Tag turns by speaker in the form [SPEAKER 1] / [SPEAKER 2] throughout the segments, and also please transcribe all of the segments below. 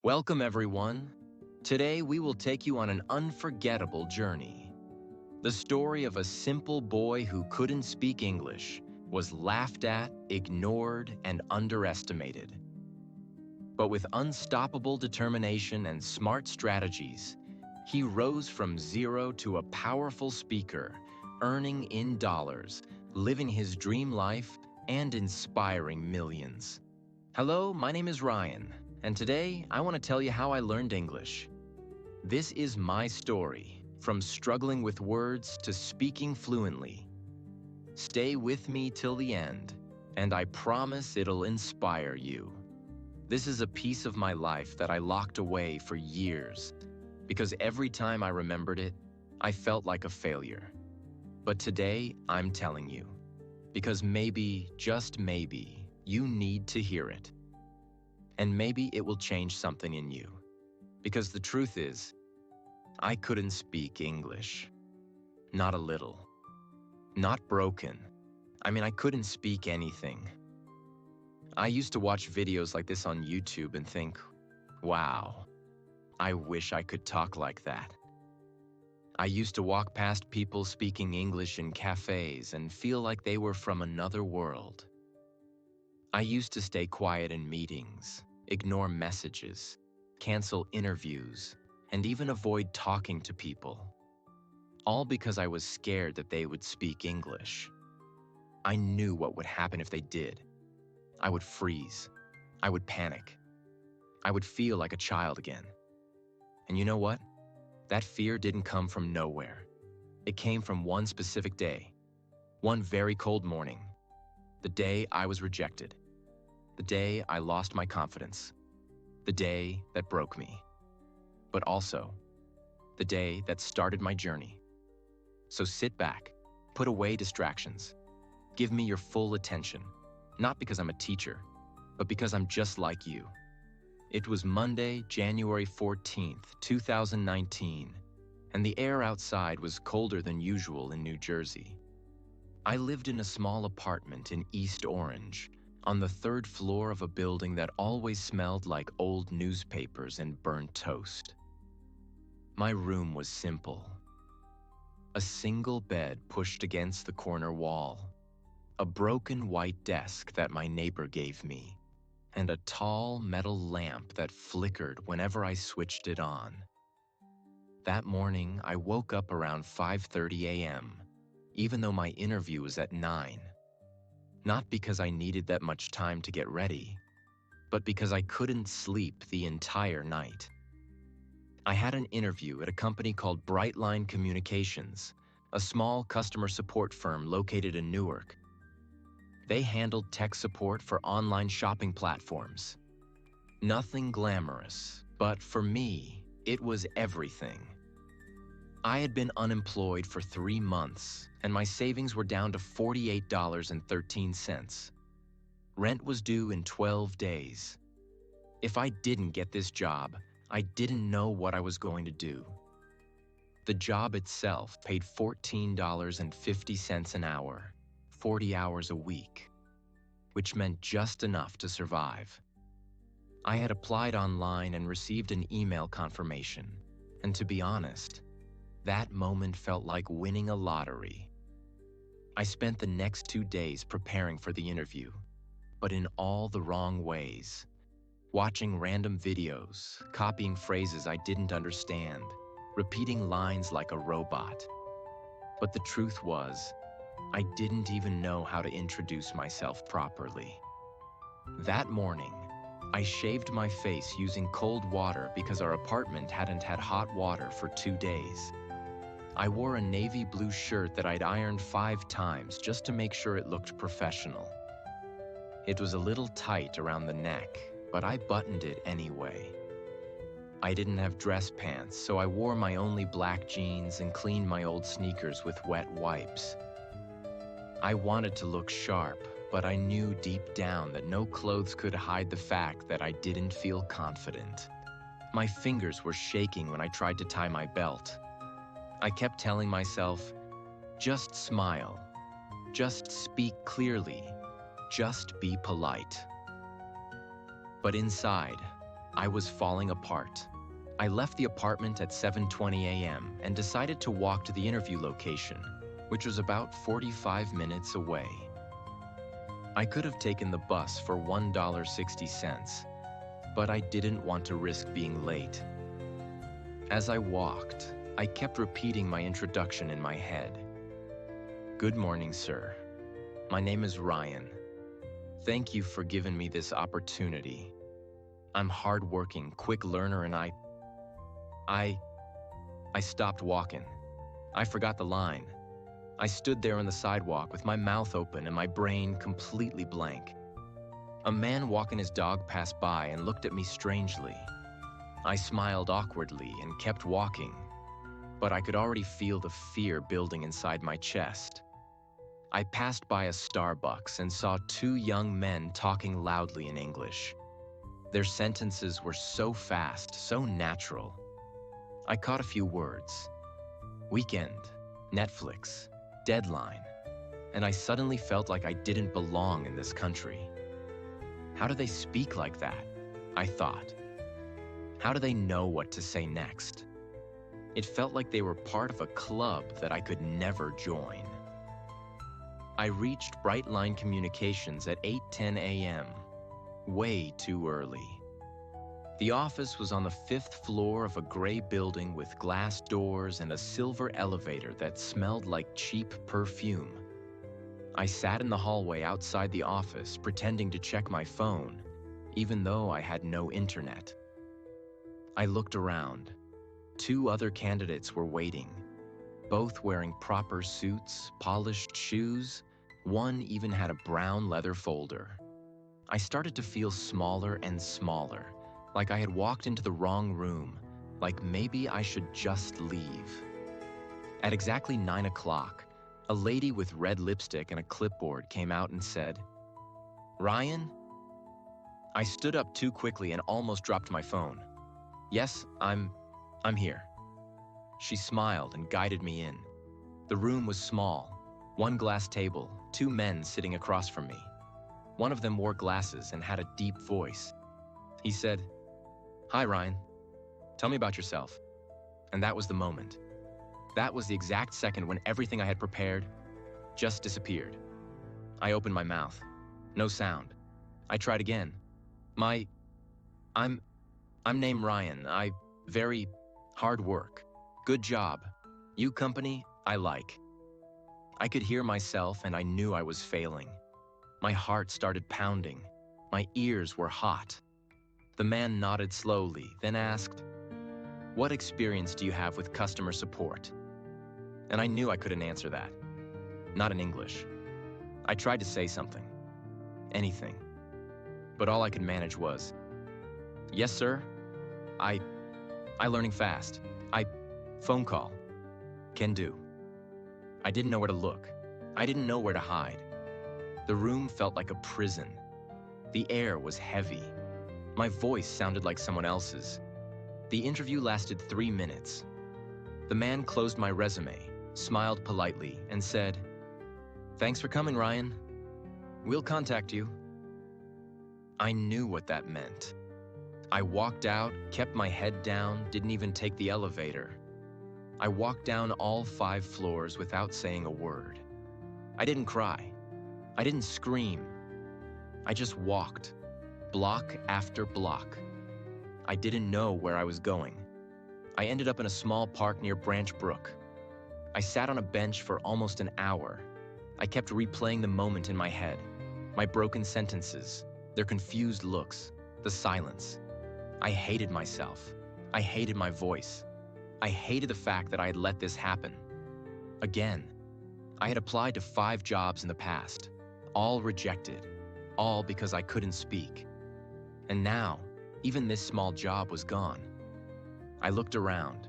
[SPEAKER 1] Welcome, everyone. Today, we will take you on an unforgettable journey. The story of a simple boy who couldn't speak English, was laughed at, ignored, and underestimated. But with unstoppable determination and smart strategies, he rose from zero to a powerful speaker, earning in dollars, living his dream life, and inspiring millions. Hello, my name is Ryan, and today I want to tell you how I learned English. This is my story, from struggling with words to speaking fluently. Stay with me till the end, and I promise it'll inspire you. This is a piece of my life that I locked away for years, because every time I remembered it, I felt like a failure. But today, I'm telling you, because maybe, just maybe, you need to hear it. And maybe it will change something in you. Because the truth is, I couldn't speak English. Not a little. Not broken. I couldn't speak anything. I used to watch videos like this on YouTube and think, wow, I wish I could talk like that. I used to walk past people speaking English in cafes and feel like they were from another world. I used to stay quiet in meetings, ignore messages, cancel interviews, and even avoid talking to people. All because I was scared that they would speak English. I knew what would happen if they did. I would freeze. I would panic. I would feel like a child again. And you know what? That fear didn't come from nowhere. It came from one specific day. One very cold morning. The day I was rejected. The day I lost my confidence. The day that broke me. But also, the day that started my journey. So sit back, put away distractions. Give me your full attention. Not because I'm a teacher, but because I'm just like you. It was Monday, January 14th, 2019, and the air outside was colder than usual in New Jersey. I lived in a small apartment in East Orange, on the third floor of a building that always smelled like old newspapers and burnt toast. My room was simple. A single bed pushed against the corner wall, a broken white desk that my neighbor gave me, and a tall metal lamp that flickered whenever I switched it on. That morning, I woke up around 5:30 a.m., even though my interview was at 9. Not because I needed that much time to get ready, but because I couldn't sleep the entire night. I had an interview at a company called Brightline Communications, a small customer support firm located in Newark. They handled tech support for online shopping platforms. Nothing glamorous, but for me, it was everything. I had been unemployed for 3 months, and my savings were down to $48.13. Rent was due in 12 days. If I didn't get this job, I didn't know what I was going to do. The job itself paid $14.50 an hour, 40 hours a week, which meant just enough to survive. I had applied online and received an email confirmation, and to be honest, that moment felt like winning a lottery. I spent the next 2 days preparing for the interview, but in all the wrong ways. Watching random videos, copying phrases I didn't understand, repeating lines like a robot. But the truth was, I didn't even know how to introduce myself properly. That morning, I shaved my face using cold water because our apartment hadn't had hot water for 2 days. I wore a navy blue shirt that I'd ironed 5 times just to make sure it looked professional. It was a little tight around the neck, but I buttoned it anyway. I didn't have dress pants, so I wore my only black jeans and cleaned my old sneakers with wet wipes. I wanted to look sharp, but I knew deep down that no clothes could hide the fact that I didn't feel confident. My fingers were shaking when I tried to tie my belt. I kept telling myself, just smile, just speak clearly, just be polite. But inside, I was falling apart. I left the apartment at 7:20 a.m. and decided to walk to the interview location, which was about 45 minutes away. I could have taken the bus for $1.60, but I didn't want to risk being late. As I walked, I kept repeating my introduction in my head. Good morning, sir. My name is Ryan. Thank you for giving me this opportunity. I'm hardworking, quick learner, and I stopped walking. I forgot the line. I stood there on the sidewalk with my mouth open and my brain completely blank. A man walking his dog passed by and looked at me strangely. I smiled awkwardly and kept walking, but I could already feel the fear building inside my chest. I passed by a Starbucks and saw two young men talking loudly in English. Their sentences were so fast, so natural. I caught a few words. Weekend, Netflix, deadline, and I suddenly felt like I didn't belong in this country. How do they speak like that? I thought. How do they know what to say next? It felt like they were part of a club that I could never join. I reached Brightline Communications at 8:10 a.m., way too early. The office was on the 5th floor of a gray building with glass doors and a silver elevator that smelled like cheap perfume. I sat in the hallway outside the office pretending to check my phone, even though I had no internet. I looked around. Two other candidates were waiting, both wearing proper suits, polished shoes. One even had a brown leather folder. I started to feel smaller and smaller, like I had walked into the wrong room, like maybe I should just leave. At exactly 9 o'clock, a lady with red lipstick and a clipboard came out and said, "Ryan?" I stood up too quickly and almost dropped my phone. "Yes, I'm here." She smiled and guided me in. The room was small, one glass table, two men sitting across from me. One of them wore glasses and had a deep voice. He said, "Hi, Ryan. Tell me about yourself." And that was the moment. That was the exact second when everything I had prepared just disappeared. I opened my mouth. No sound. I tried again. I'm named Ryan. Very hard work. Good job. You company, I like. I could hear myself and I knew I was failing. My heart started pounding. My ears were hot. The man nodded slowly, then asked, "What experience do you have with customer support?" And I knew I couldn't answer that. Not in English. I tried to say something. Anything. But all I could manage was, "Yes, sir. I learning fast. Phone call. Can do." I didn't know where to look. I didn't know where to hide. The room felt like a prison. The air was heavy. My voice sounded like someone else's. The interview lasted 3 minutes. The man closed my resume, smiled politely, and said, "Thanks for coming, Ryan. We'll contact you." I knew what that meant. I walked out, kept my head down, didn't even take the elevator. I walked down all 5 floors without saying a word. I didn't cry. I didn't scream. I just walked, block after block. I didn't know where I was going. I ended up in a small park near Branch Brook. I sat on a bench for almost an hour. I kept replaying the moment in my head, my broken sentences, their confused looks, the silence. I hated myself. I hated my voice. I hated the fact that I had let this happen. Again, I had applied to 5 jobs in the past, all rejected, all because I couldn't speak. And now, even this small job was gone. I looked around.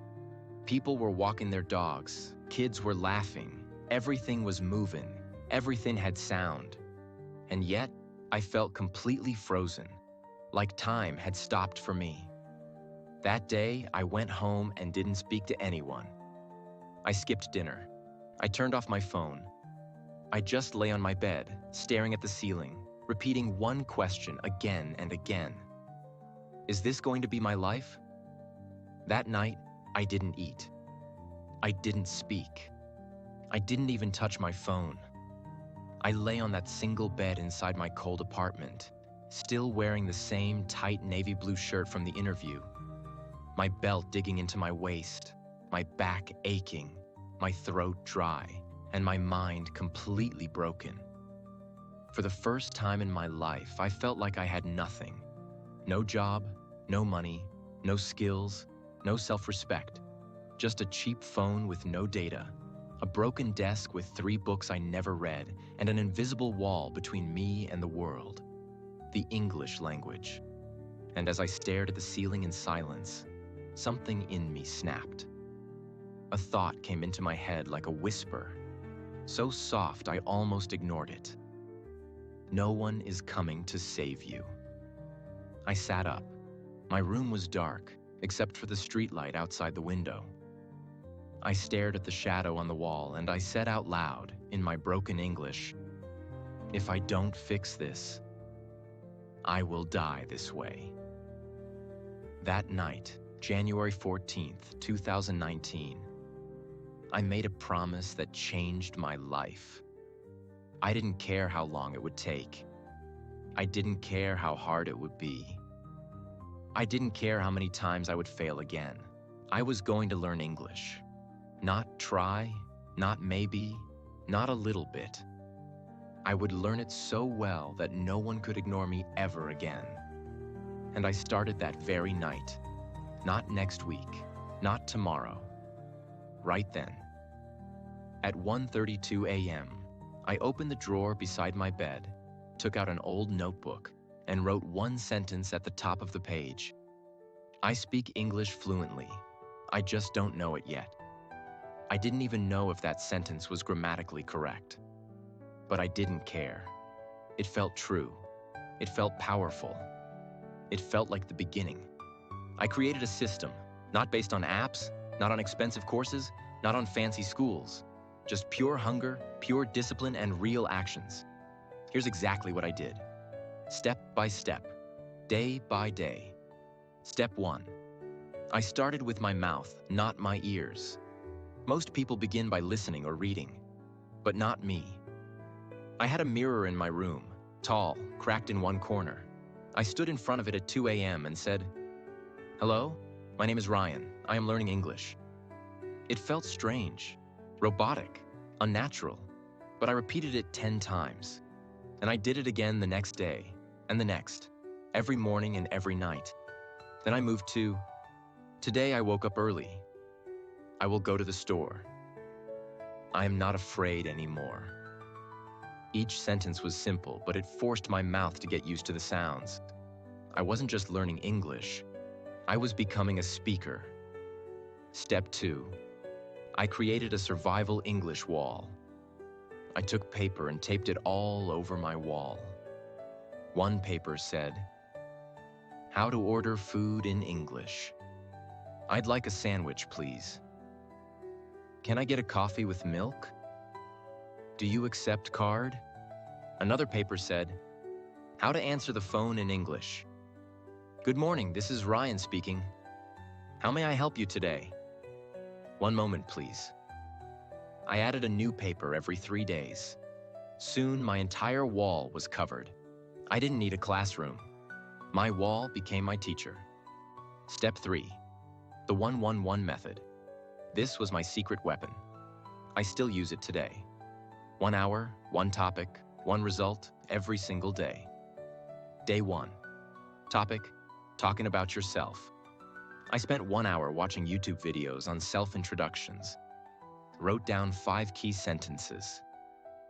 [SPEAKER 1] People were walking their dogs, kids were laughing, everything was moving, everything had sound. And yet, I felt completely frozen, like time had stopped for me. That day, I went home and didn't speak to anyone. I skipped dinner. I turned off my phone. I just lay on my bed, staring at the ceiling, repeating one question again and again. Is this going to be my life? That night, I didn't eat. I didn't speak. I didn't even touch my phone. I lay on that single bed inside my cold apartment, still wearing the same tight navy blue shirt from the interview, my belt digging into my waist, my back aching, my throat dry, and my mind completely broken. For the first time in my life, I felt like I had nothing. No job, no money, no skills, no self-respect. Just a cheap phone with no data, a broken desk with 3 books I never read, and an invisible wall between me and the world. The English language. And as I stared at the ceiling in silence, something in me snapped. A thought came into my head like a whisper, so soft I almost ignored it. No one is coming to save you. I sat up. My room was dark, except for the streetlight outside the window. I stared at the shadow on the wall and I said out loud, in my broken English, "If I don't fix this, I will die this way." That night, January 14th, 2019, I made a promise that changed my life. I didn't care how long it would take. I didn't care how hard it would be. I didn't care how many times I would fail again. I was going to learn English. Not try, not maybe, not a little bit. I would learn it so well that no one could ignore me ever again. And I started that very night. Not next week, not tomorrow. Right then. At 1:32 a.m., I opened the drawer beside my bed, took out an old notebook, and wrote one sentence at the top of the page. I speak English fluently. I just don't know it yet. I didn't even know if that sentence was grammatically correct. But I didn't care. It felt true. It felt powerful. It felt like the beginning. I created a system, not based on apps, not on expensive courses, not on fancy schools. Just pure hunger, pure discipline, and real actions. Here's exactly what I did. Step by step, day by day. Step 1. I started with my mouth, not my ears. Most people begin by listening or reading, but not me. I had a mirror in my room, tall, cracked in one corner. I stood in front of it at 2 a.m. and said, "Hello, my name is Ryan. I am learning English." It felt strange, robotic, unnatural, but I repeated it 10 times. And I did it again the next day, and the next, every morning and every night. Then I moved to, "Today I woke up early. I will go to the store. I am not afraid anymore." Each sentence was simple, but it forced my mouth to get used to the sounds. I wasn't just learning English. I was becoming a speaker. Step 2. I created a survival English wall. I took paper and taped it all over my wall. One paper said, "How to order food in English. I'd like a sandwich, please. Can I get a coffee with milk? Do you accept card?" Another paper said, "How to answer the phone in English. Good morning, this is Ryan speaking. How may I help you today? One moment, please." I added a new paper every 3 days. Soon, my entire wall was covered. I didn't need a classroom. My wall became my teacher. Step 3. The 1-1-1 method. This was my secret weapon. I still use it today. 1 hour, 1 topic, 1 result, every single day. Day 1. Topic: talking about yourself. I spent 1 hour watching YouTube videos on self-introductions. Wrote down 5 key sentences.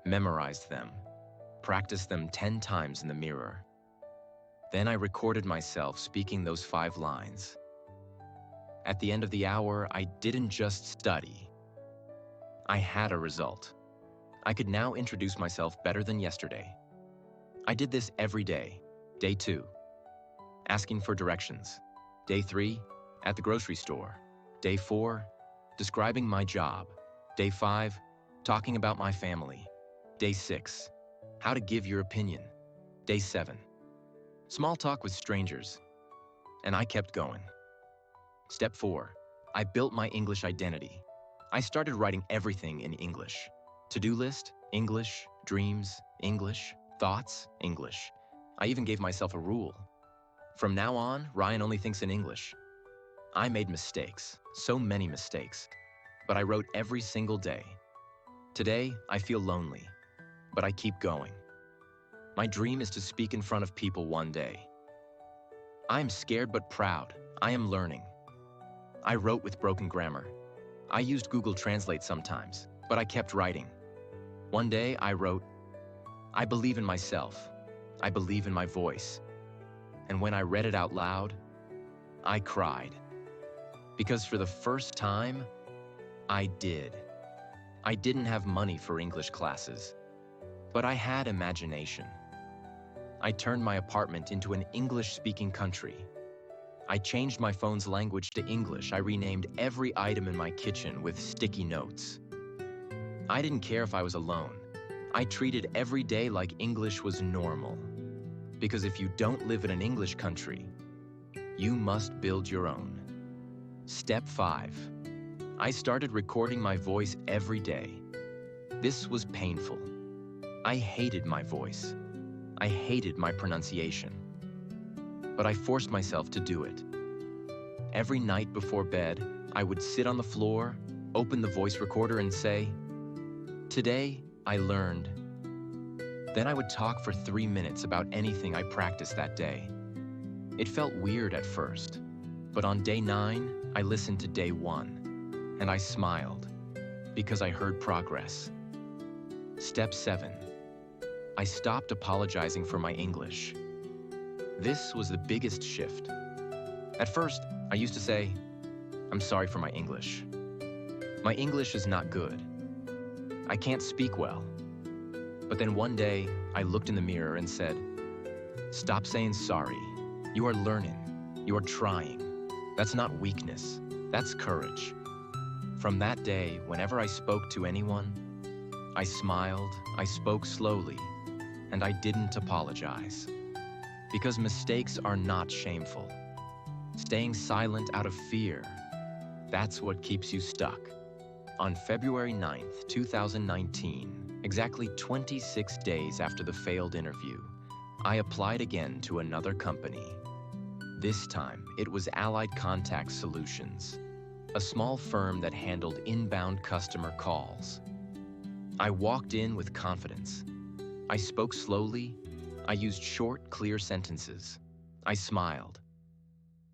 [SPEAKER 1] Memorized them. Practiced them 10 times in the mirror. Then I recorded myself speaking those 5 lines. At the end of the hour, I didn't just study. I had a result. I could now introduce myself better than yesterday. I did this every day. Day 2. Asking for directions. Day 3. At the grocery store. Day 4. Describing my job. Day 5. Talking about my family. Day 6. How to give your opinion. Day 7. Small talk with strangers. and I kept going. Step 4. I built my English identity. I started writing everything in English. To-do list, English. Dreams, English. Thoughts, English. I even gave myself a rule. From now on, Ryan only thinks in English. I made mistakes, so many mistakes, but I wrote every single day. Today, I feel lonely, but I keep going. My dream is to speak in front of people one day. I am scared but proud. I am learning. I wrote with broken grammar. I used Google Translate sometimes, but I kept writing. One day I wrote, I believe in myself. I believe in my voice. And when I read it out loud, I cried. Because for the first time, I did. I didn't have money for English classes, but I had imagination. I turned my apartment into an English-speaking country. I changed my phone's language to English. I renamed every item in my kitchen with sticky notes. I didn't care if I was alone. I treated every day like English was normal. Because if you don't live in an English country, you must build your own. Step 5. I started recording my voice every day. This was painful. I hated my voice. I hated my pronunciation. But I forced myself to do it. Every night before bed, I would sit on the floor, open the voice recorder and say, "Today, I learned." Then I would talk for 3 minutes about anything I practiced that day. It felt weird at first, but on day 9, I listened to day 1, and I smiled because I heard progress. Step 7. I stopped apologizing for my English. This was the biggest shift. At first, I used to say, "I'm sorry for my English. My English is not good. I can't speak well." But then one day, I looked in the mirror and said, "Stop saying sorry. You are learning. You are trying. That's not weakness. That's courage." From that day, whenever I spoke to anyone, I smiled, I spoke slowly, and I didn't apologize. Because mistakes are not shameful. Staying silent out of fear, that's what keeps you stuck. On February 9th, 2019, exactly 26 days after the failed interview, I applied again to another company. This time, it was Allied Contact Solutions, a small firm that handled inbound customer calls. I walked in with confidence. I spoke slowly. I used short, clear sentences. I smiled.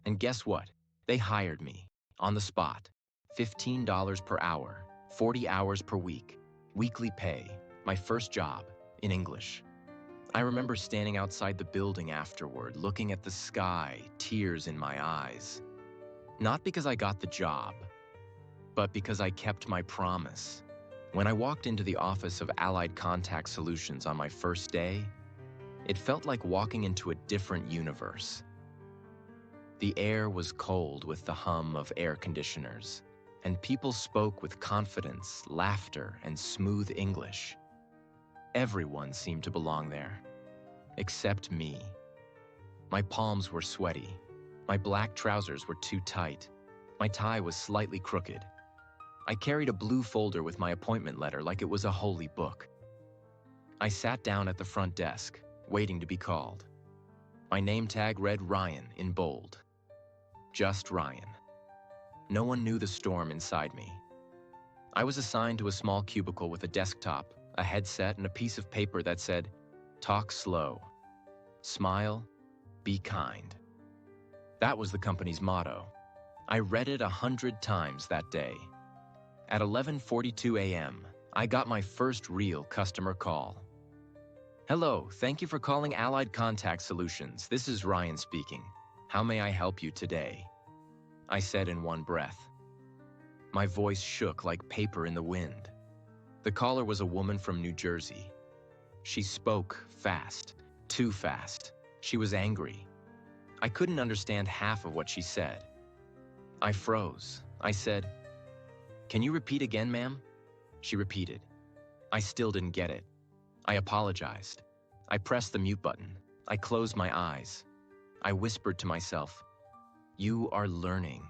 [SPEAKER 1] And guess what? They hired me, on the spot. $15 per hour, 40 hours per week, weekly pay, my first job, in English. I remember standing outside the building afterward, looking at the sky, tears in my eyes. Not because I got the job, but because I kept my promise. When I walked into the office of Allied Contact Solutions on my first day, it felt like walking into a different universe. The air was cold with the hum of air conditioners, and people spoke with confidence, laughter, and smooth English. Everyone seemed to belong there, except me. My palms were sweaty. My black trousers were too tight. My tie was slightly crooked. I carried a blue folder with my appointment letter like it was a holy book. I sat down at the front desk, waiting to be called. My name tag read Ryan in bold. Just Ryan. No one knew the storm inside me. I was assigned to a small cubicle with a desktop, a headset, and a piece of paper that said, "Talk slow. Smile. Be kind." That was the company's motto. I read it 100 times that day. At 11:42 a.m., I got my first real customer call. "Hello, thank you for calling Allied Contact Solutions. This is Ryan speaking. How may I help you today?" I said in one breath. My voice shook like paper in the wind. The caller was a woman from New Jersey. She spoke fast, too fast. She was angry. I couldn't understand half of what she said. I froze. I said, "Can you repeat again, ma'am?" She repeated. I still didn't get it. I apologized. I pressed the mute button. I closed my eyes. I whispered to myself, You are learning.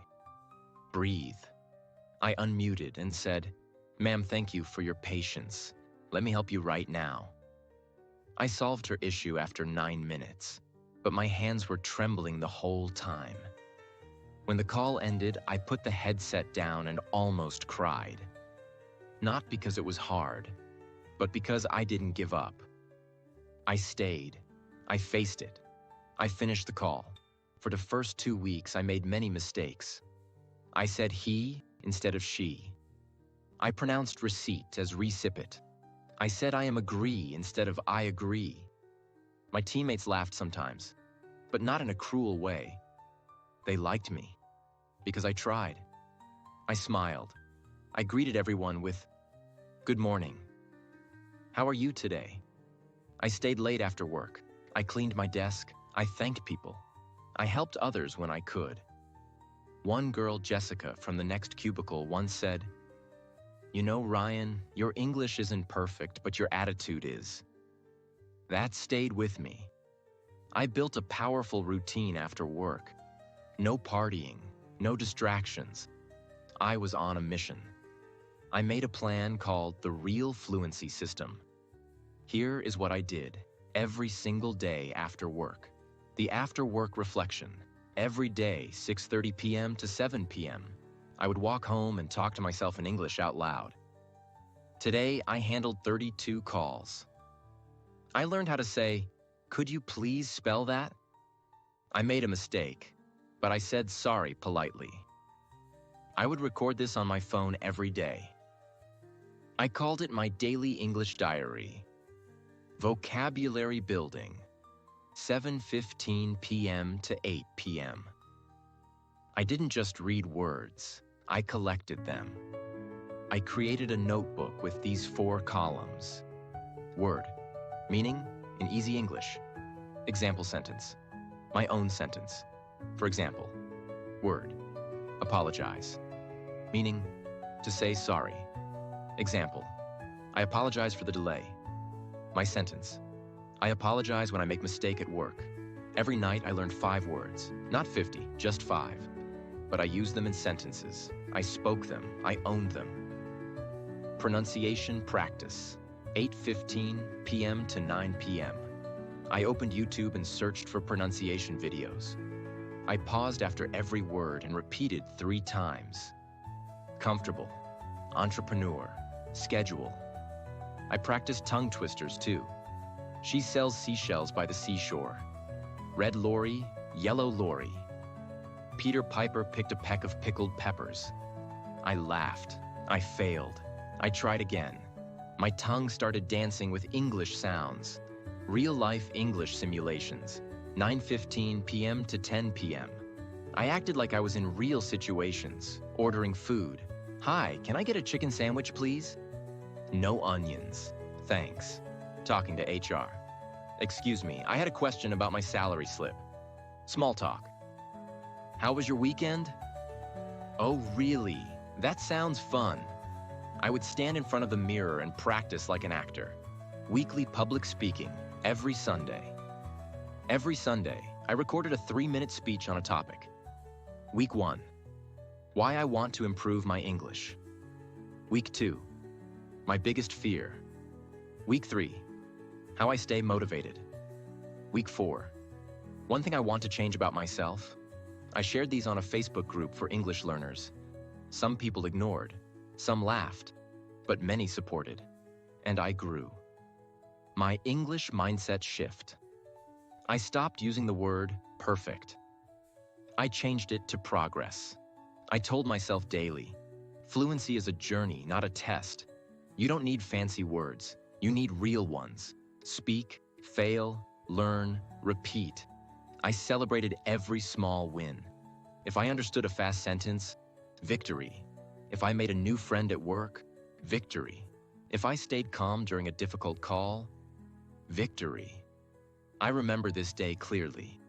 [SPEAKER 1] Breathe. I unmuted and said, "Ma'am, thank you for your patience. Let me help you right now." I solved her issue after 9 minutes, but my hands were trembling the whole time. When the call ended, I put the headset down and almost cried. Not because it was hard, but because I didn't give up. I stayed. I faced it. I finished the call. For the first 2 weeks, I made many mistakes. I said he instead of she. I pronounced receipt as recipit. I said I am agree instead of I agree. My teammates laughed sometimes, but not in a cruel way. They liked me because I tried. I smiled. I greeted everyone with, "Good morning. How are you today?" I stayed late after work. I cleaned my desk. I thanked people. I helped others when I could. One girl, Jessica, from the next cubicle once said, "You know, Ryan, your English isn't perfect, but your attitude is." That stayed with me. I built a powerful routine after work. No partying, no distractions. I was on a mission. I made a plan called the Real Fluency System. Here is what I did every single day after work. The after-work reflection. Every day, 6:30 p.m. to 7 p.m. I would walk home and talk to myself in English out loud. Today, I handled 32 calls. I learned how to say, "Could you please spell that?" I made a mistake, but I said sorry politely. I would record this on my phone every day. I called it my daily English diary. Vocabulary building, 7:15 p.m. to 8 p.m. I didn't just read words, I collected them. I created a notebook with these 4 columns. Word, meaning in easy English. Example sentence, my own sentence. For example, word, apologize, meaning to say sorry. Example, I apologize for the delay. My sentence, I apologize when I make mistake at work. Every night I learned 5 words, not 50, just 5. But I used them in sentences. I spoke them, I owned them. Pronunciation practice, 8:15 p.m. to 9 p.m. I opened YouTube and searched for pronunciation videos. I paused after every word and repeated 3 times. Comfortable, entrepreneur, schedule. I practiced tongue twisters too. She sells seashells by the seashore. Red lorry, yellow lorry. Peter Piper picked a peck of pickled peppers. I laughed. I failed. I tried again. My tongue started dancing with English sounds. Real-life English simulations, 9:15 p.m. to 10 p.m. I acted like I was in real situations, ordering food. "Hi, can I get a chicken sandwich, please?" "No onions, thanks." Talking to HR. "Excuse me, I had a question about my salary slip." Small talk. "How was your weekend?" "Oh, really? That sounds fun." I would stand in front of the mirror and practice like an actor. Weekly public speaking, every Sunday. Every Sunday, I recorded a 3-minute speech on a topic. Week 1, why I want to improve my English. Week 2, my biggest fear. Week 3, how I stay motivated. Week 4, one thing I want to change about myself. I shared these on a Facebook group for English learners. Some people ignored, some laughed, but many supported, and I grew. My English mindset shift. I stopped using the word perfect. I changed it to progress. I told myself daily, fluency is a journey, not a test. You don't need fancy words. You need real ones. Speak, fail, learn, repeat. I celebrated every small win. If I understood a fast sentence, victory. If I made a new friend at work, victory. If I stayed calm during a difficult call, victory. I remember this day clearly.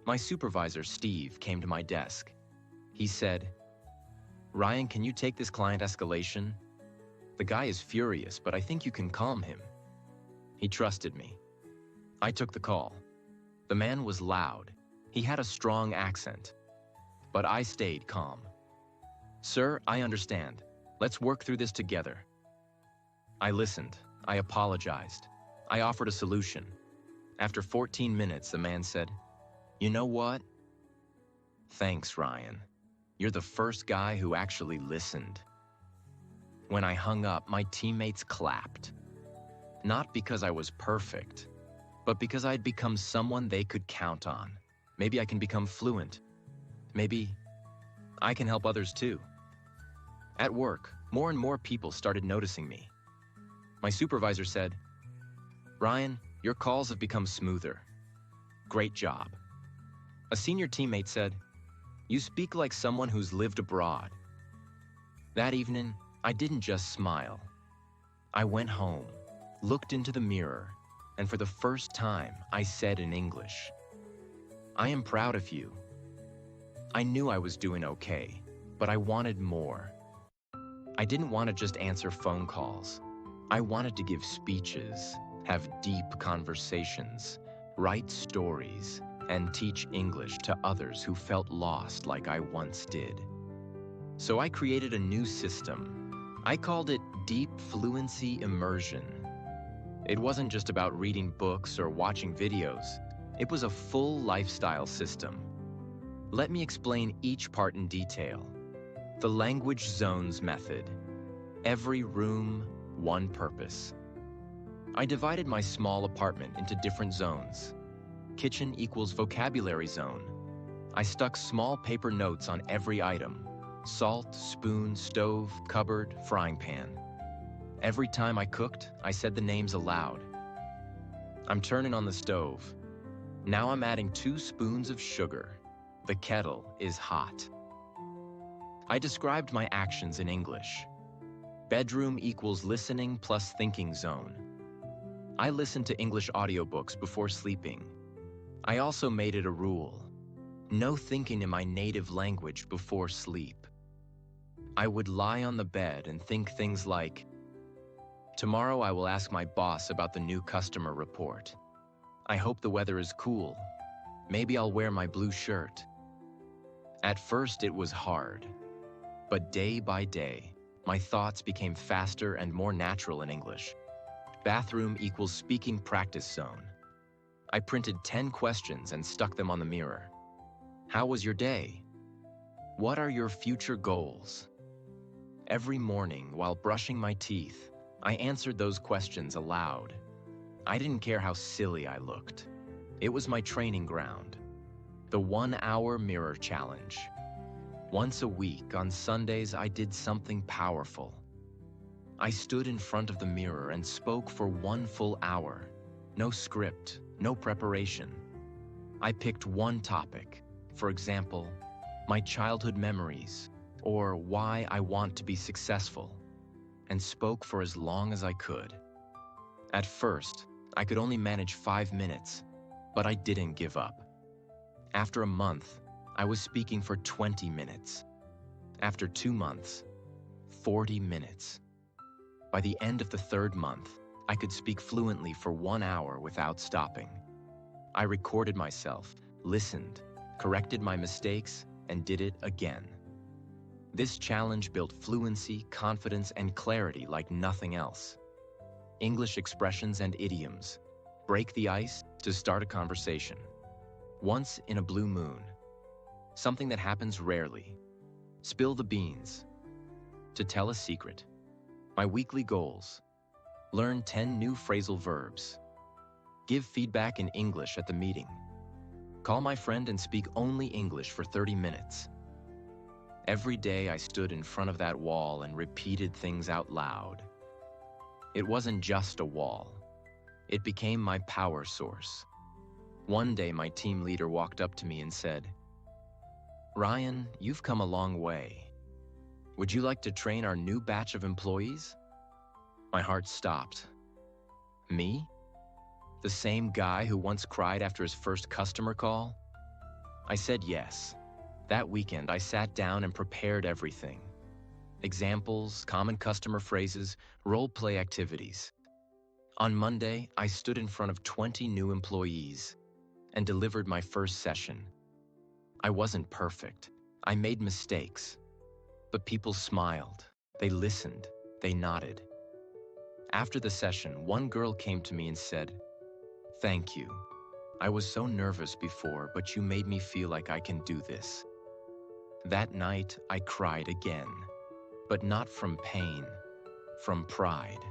[SPEAKER 1] My supervisor, Steve, came to my desk. He said, "Ryan, can you take this client escalation? The guy is furious, but I think you can calm him." He trusted me. I took the call. The man was loud. He had a strong accent. but I stayed calm. "Sir, I understand. Let's work through this together." I listened. I apologized. I offered a solution. After 14 minutes, the man said, "You know what? Thanks, Ryan. You're the first guy who actually listened." When I hung up, my teammates clapped. Not because I was perfect, but because I'd become someone they could count on. Maybe I can become fluent. Maybe I can help others too. At work, more and more people started noticing me. My supervisor said, "Ryan, your calls have become smoother. Great job." A senior teammate said, "You speak like someone who's lived abroad." That evening, I didn't just smile. I went home, looked into the mirror, and for the first time, I said in English, "I am proud of you." I knew I was doing okay, but I wanted more. I didn't want to just answer phone calls. I wanted to give speeches, have deep conversations, write stories, and teach English to others who felt lost like I once did. So I created a new system. I called it Deep Fluency Immersion. It wasn't just about reading books or watching videos. It was a full lifestyle system. Let me explain each part in detail. The language zones method. Every room, one purpose. I divided my small apartment into different zones. Kitchen equals vocabulary zone. I stuck small paper notes on every item. Salt, spoon, stove, cupboard, frying pan. Every time I cooked, I said the names aloud. I'm turning on the stove. Now I'm adding 2 spoons of sugar. The kettle is hot. I described my actions in English. Bedroom equals listening plus thinking zone. I listened to English audiobooks before sleeping. I also made it a rule. No thinking in my native language before sleep. I would lie on the bed and think things like, tomorrow I will ask my boss about the new customer report. I hope the weather is cool. Maybe I'll wear my blue shirt. At first it was hard, but day by day, my thoughts became faster and more natural in English. Bathroom equals speaking practice zone. I printed 10 questions and stuck them on the mirror. How was your day? What are your future goals? Every morning while brushing my teeth, I answered those questions aloud. I didn't care how silly I looked. It was my training ground. The 1-hour mirror challenge. Once a week, on Sundays, I did something powerful. I stood in front of the mirror and spoke for 1 full hour. No script, no preparation. I picked one topic, for example, my childhood memories, or why I want to be successful, and spoke for as long as I could. At first, I could only manage 5 minutes, but I didn't give up. After a month, I was speaking for 20 minutes. After 2 months, 40 minutes. By the end of the 3rd month, I could speak fluently for 1 hour without stopping. I recorded myself, listened, corrected my mistakes, and did it again. This challenge built fluency, confidence, and clarity like nothing else. English expressions and idioms. Break the ice to start a conversation. Once in a blue moon. Something that happens rarely. Spill the beans. To tell a secret. My weekly goals. Learn 10 new phrasal verbs. Give feedback in English at the meeting. Call my friend and speak only English for 30 minutes. Every day I stood in front of that wall and repeated things out loud. It wasn't just a wall. It became my power source. One day my team leader walked up to me and said, "Ryan, you've come a long way. Would you like to train our new batch of employees?" My heart stopped. Me? The same guy who once cried after his first customer call? I said yes. That weekend, I sat down and prepared everything. Examples, common customer phrases, role-play activities. On Monday, I stood in front of 20 new employees and delivered my first session. I wasn't perfect. I made mistakes, but people smiled, they listened, they nodded. After the session, one girl came to me and said, "Thank you. I was so nervous before, but you made me feel like I can do this." That night, I cried again, but not from pain, from pride.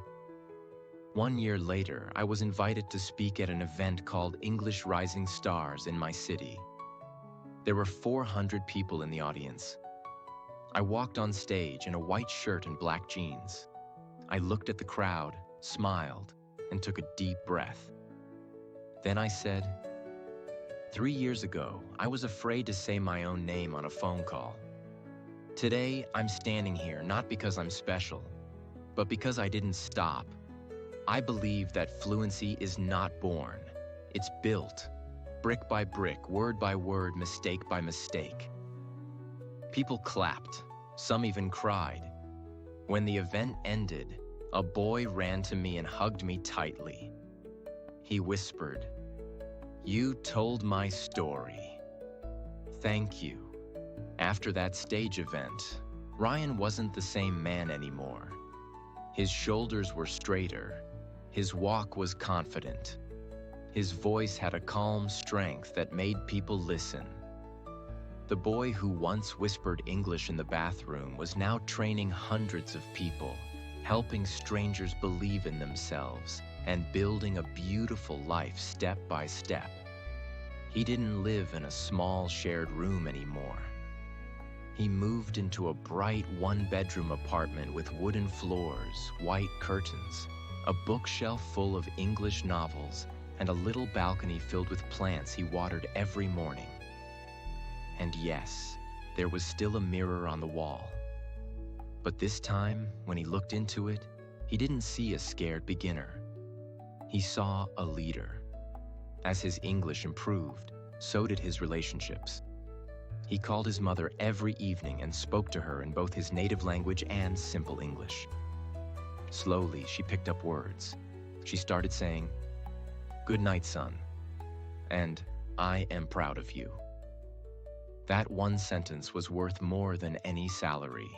[SPEAKER 1] 1 year later, I was invited to speak at an event called English Rising Stars in my city. There were 400 people in the audience. I walked on stage in a white shirt and black jeans. I looked at the crowd, smiled, and took a deep breath. Then I said, 3 years ago, I was afraid to say my own name on a phone call. Today, I'm standing here not because I'm special, but because I didn't stop. I believe that fluency is not born. It's built, brick by brick, word by word, mistake by mistake. People clapped, some even cried. When the event ended, a boy ran to me and hugged me tightly. He whispered, "You told my story. Thank you." After that stage event, Ryan wasn't the same man anymore. His shoulders were straighter. His walk was confident. His voice had a calm strength that made people listen. The boy who once whispered English in the bathroom was now training hundreds of people, helping strangers believe in themselves, and building a beautiful life step by step. He didn't live in a small shared room anymore. He moved into a bright one-bedroom apartment with wooden floors, white curtains, a bookshelf full of English novels, and a little balcony filled with plants he watered every morning. And yes, there was still a mirror on the wall. But this time, when he looked into it, he didn't see a scared beginner. He saw a leader. As his English improved, so did his relationships. He called his mother every evening and spoke to her in both his native language and simple English. Slowly, she picked up words. She started saying, "Good night, son," and "I am proud of you." That one sentence was worth more than any salary.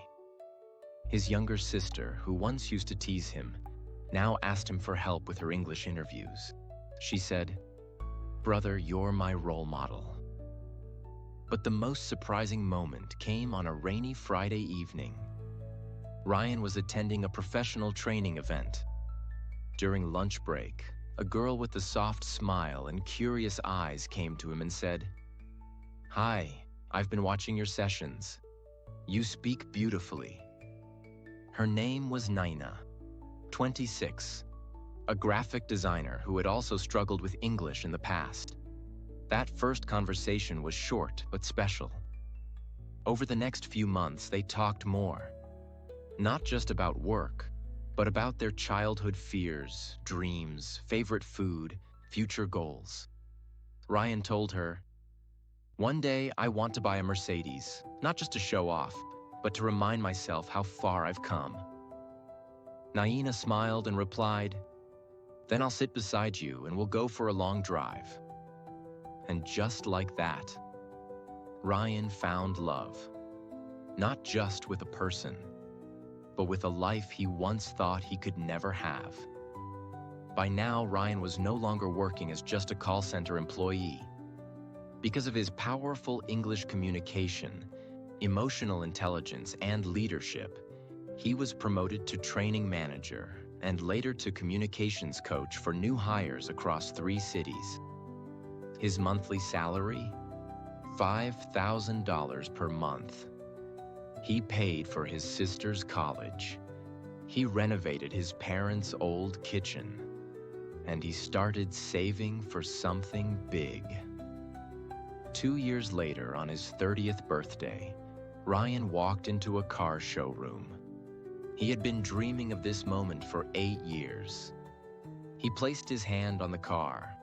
[SPEAKER 1] His younger sister, who once used to tease him, now asked him for help with her English interviews. She said, "Brother, you're my role model." But the most surprising moment came on a rainy Friday evening. Ryan was attending a professional training event. During lunch break, a girl with a soft smile and curious eyes came to him and said, "Hi, I've been watching your sessions. You speak beautifully." Her name was Naina, 26, a graphic designer who had also struggled with English in the past. That first conversation was short but special. Over the next few months, they talked more. Not just about work, but about their childhood fears, dreams, favorite food, future goals. Ryan told her, "One day I want to buy a Mercedes, not just to show off, but to remind myself how far I've come." Naina smiled and replied, "Then I'll sit beside you and we'll go for a long drive." And just like that, Ryan found love. Not just with a person, but with a life he once thought he could never have. By now, Ryan was no longer working as just a call center employee. Because of his powerful English communication, emotional intelligence, and leadership, he was promoted to training manager and later to communications coach for new hires across 3 cities. His monthly salary? $5,000 per month. He paid for his sister's college. He renovated his parents' old kitchen. And he started saving for something big. 2 years later, on his 30th birthday, Ryan walked into a car showroom. He had been dreaming of this moment for 8 years. He placed his hand on the car,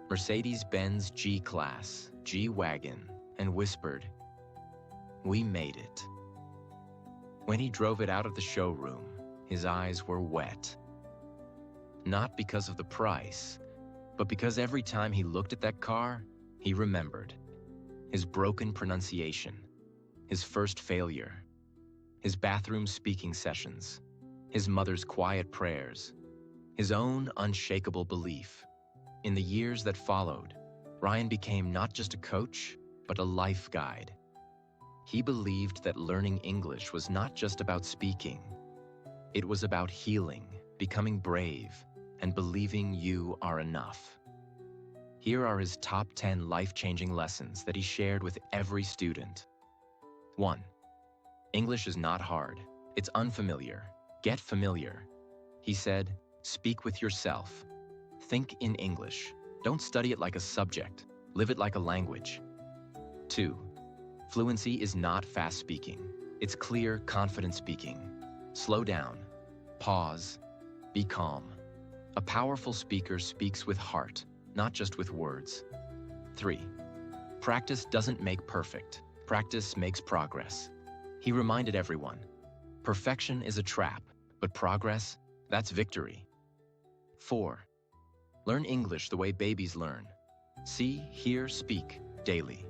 [SPEAKER 1] Mercedes-Benz G-Class, G-Wagon, and whispered, "We made it." When he drove it out of the showroom, his eyes were wet. Not because of the price, but because every time he looked at that car, he remembered his broken pronunciation, his first failure, his bathroom speaking sessions, his mother's quiet prayers, his own unshakable belief. In the years that followed, Ryan became not just a coach, but a life guide. He believed that learning English was not just about speaking. It was about healing, becoming brave, and believing you are enough. Here are his top 10 life-changing lessons that he shared with every student. 1. English is not hard. It's unfamiliar. Get familiar. He said, speak with yourself. Think in English. Don't study it like a subject. Live it like a language. 2. Fluency is not fast speaking. It's clear, confident speaking. Slow down. Pause. Be calm. A powerful speaker speaks with heart, not just with words. 3. Practice doesn't make perfect. Practice makes progress. He reminded everyone, perfection is a trap, but progress, that's victory. 4. Learn English the way babies learn. See, hear, speak, daily.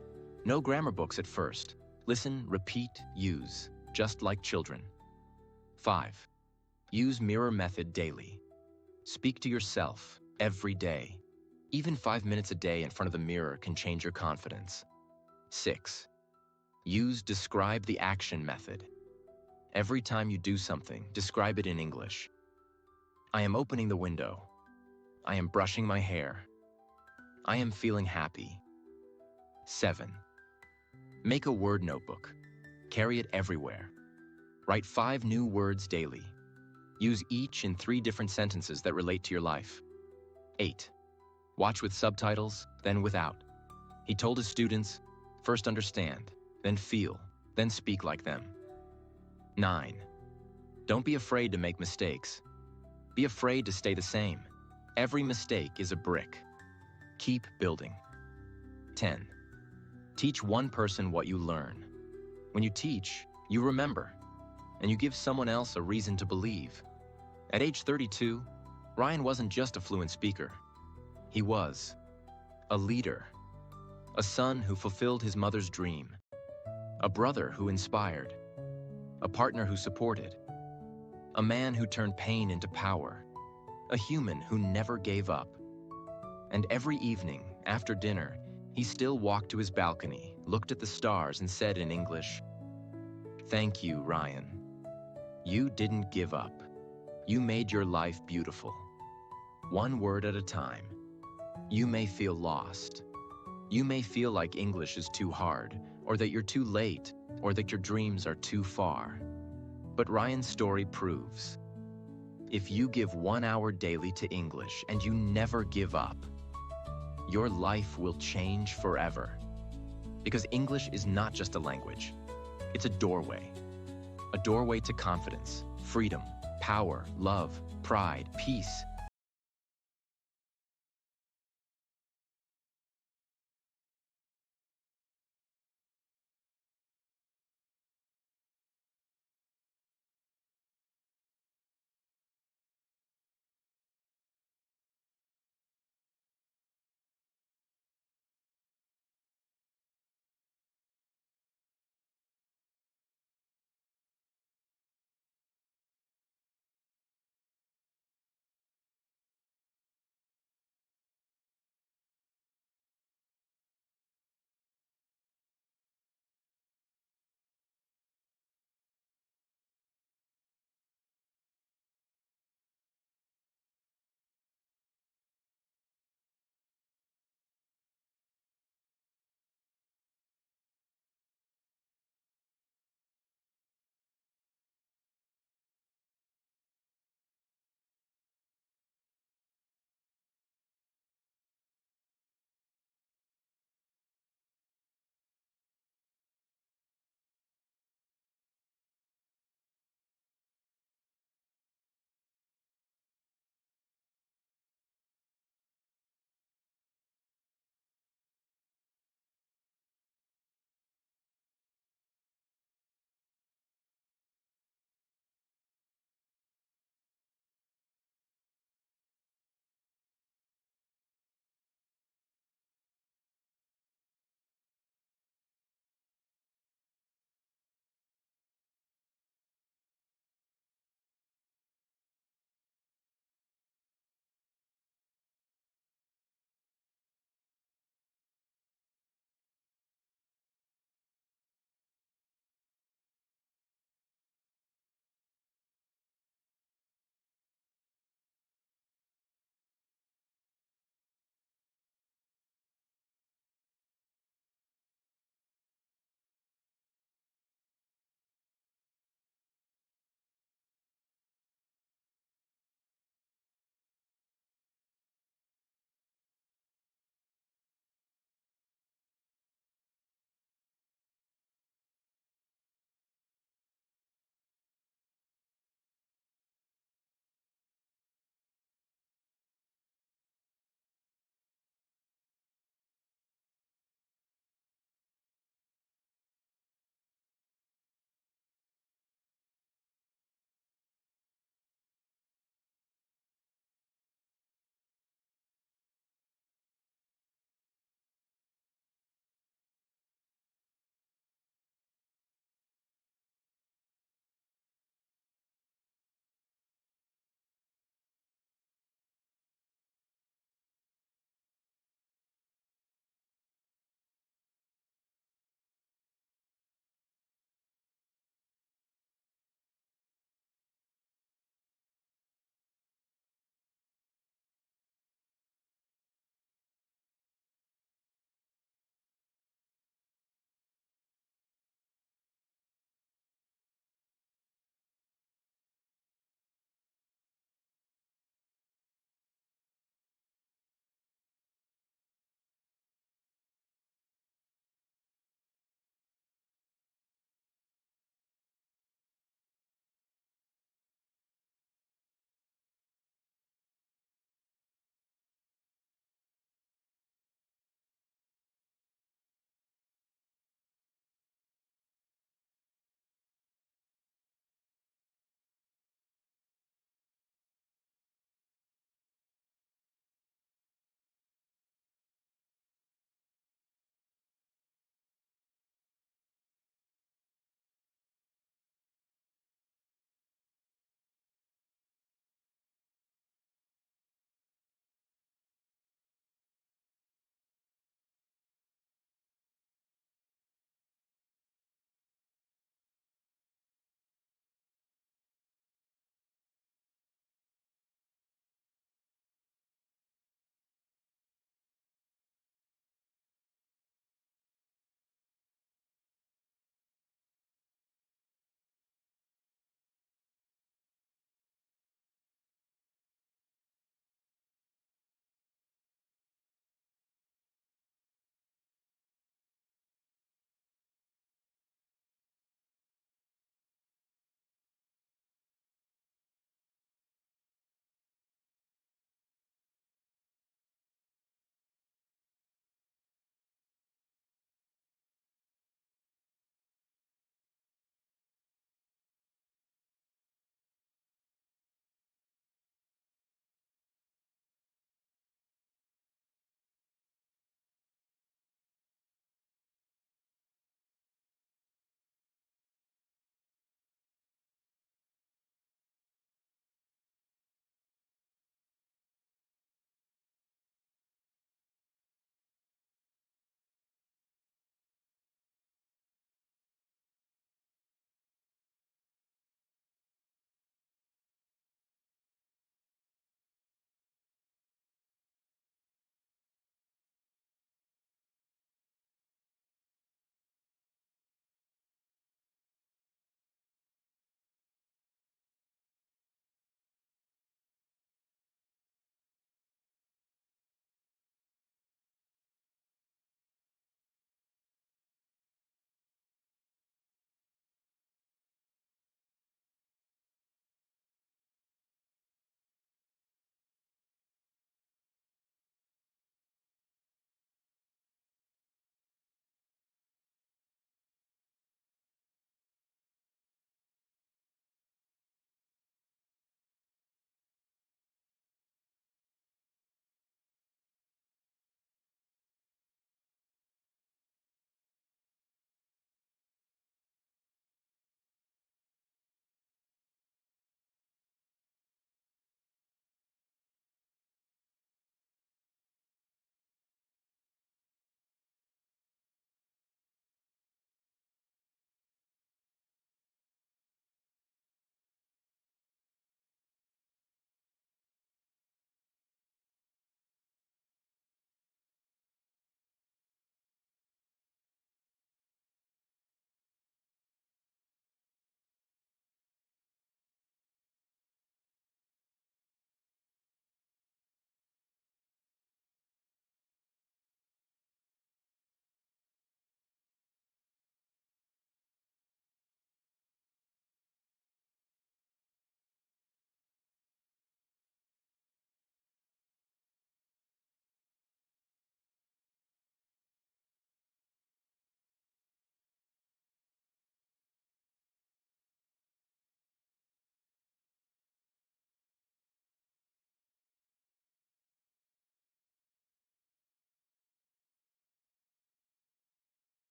[SPEAKER 1] No grammar books at first. Listen, repeat, use, just like children. 5. Use mirror method daily. Speak to yourself every day. Even 5 minutes a day in front of the mirror can change your confidence. 6. Use describe the action method. Every time you do something, describe it in English. I am opening the window. I am brushing my hair. I am feeling happy. 7. Make a word notebook. Carry it everywhere. Write 5 new words daily. Use each in 3 different sentences that relate to your life. 8. Watch with subtitles, then without. He told his students, first understand, then feel, then speak like them. 9. Don't be afraid to make mistakes. Be afraid to stay the same. Every mistake is a brick. Keep building. 10. Teach one person what you learn. When you teach, you remember, and you give someone else a reason to believe. At age 32, Ryan wasn't just a fluent speaker. He was a leader, a son who fulfilled his mother's dream, a brother who inspired, a partner who supported, a man who turned pain into power, a human who never gave up. And every evening, after dinner, he still walked to his balcony, looked at the stars, and said in English, "Thank you, Ryan. You didn't give up. You made your life beautiful. One word at a time. You may feel lost. You may feel like English is too hard, or that you're too late, or that your dreams are too far. But Ryan's story proves, if you give 1 hour daily to English and you never give up, your life will change forever. Because English is not just a language. It's a doorway. A doorway to confidence, freedom, power, love, pride, peace,